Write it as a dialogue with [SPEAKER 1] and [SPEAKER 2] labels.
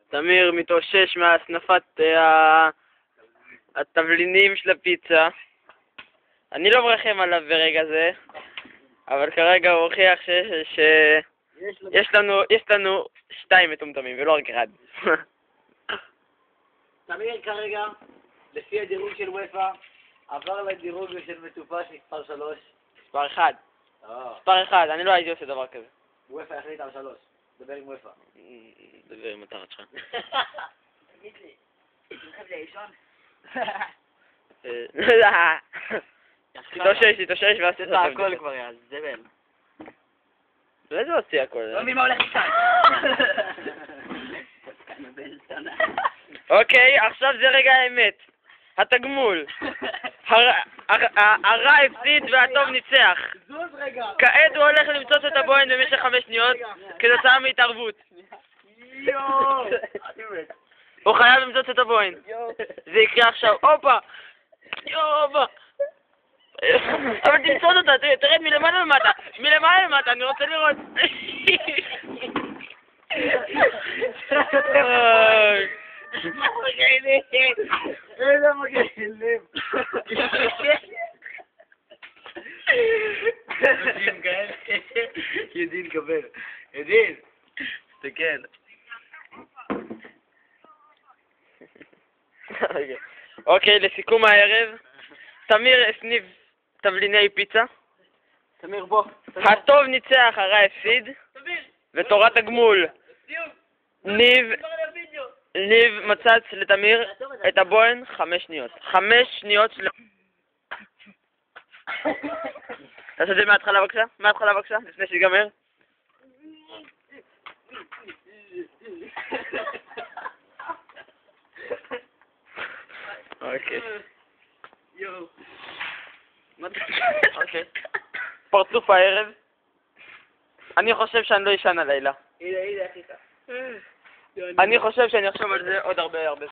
[SPEAKER 1] תמיר מתאושש מהסנפת התבלינים של הפיצה. אני לא מרחם עליו ברגע זה, אבל כרגע הוא הוכיח יש לנו 2 מטומטמים ולא רק 1.
[SPEAKER 2] תמיר כרגע, לפי הדירוג של וופא, עבר לדירוג של מטופש מספר 3.
[SPEAKER 1] מספר 1. מספר 1, אני לא הייתי עושה דבר כזה.
[SPEAKER 2] וופא החליט על 3. דבר עם וופא.
[SPEAKER 1] דבר עם התחת שלך.
[SPEAKER 2] תגיד לי, תלכם לישון?
[SPEAKER 1] תתאושש ועשית
[SPEAKER 2] את הכל כבר, יא זבל.
[SPEAKER 1] אולי זה עושה הכל.
[SPEAKER 2] לא מבין מה הולך איתך.
[SPEAKER 1] אוקיי, עכשיו זה רגע האמת. התגמול. הרע הפסיד והטוב ניצח.
[SPEAKER 2] זוז רגע.
[SPEAKER 1] כעת הוא הולך למצוץ את הבוהן במשך 5 שניות כתוצאה מהתערבות.
[SPEAKER 2] יואו.
[SPEAKER 1] הוא חייב למצוץ את הבוהן. זה יקרה עכשיו. הופה. יואו. אבל תמצוץ אותה, תרד מלמעלה למטה. מלמעלה למטה, אני רוצה לראות.
[SPEAKER 2] איזה מגעילים. ידין קבל. ידין. תסתכל.
[SPEAKER 1] אוקיי, לסיכום הערב, תמיר הסניף תבליני פיצה.
[SPEAKER 2] תמיר בוא.
[SPEAKER 1] הטוב ניצח, הרע הפסיד. ותורת הגמול. ניב מצץ לתמיר את הבוהן 5 שניות. 5 שניות של... תעשה את זה מההתחלה בבקשה? מההתחלה בבקשה? לפני שיגמר? אוקיי. אוקיי. פרצוף הערב. אני חושב שאני לא ישן הלילה.
[SPEAKER 2] הנה, הנה, אחי.
[SPEAKER 1] אני חושב שאני אחשוב על זה עוד הרבה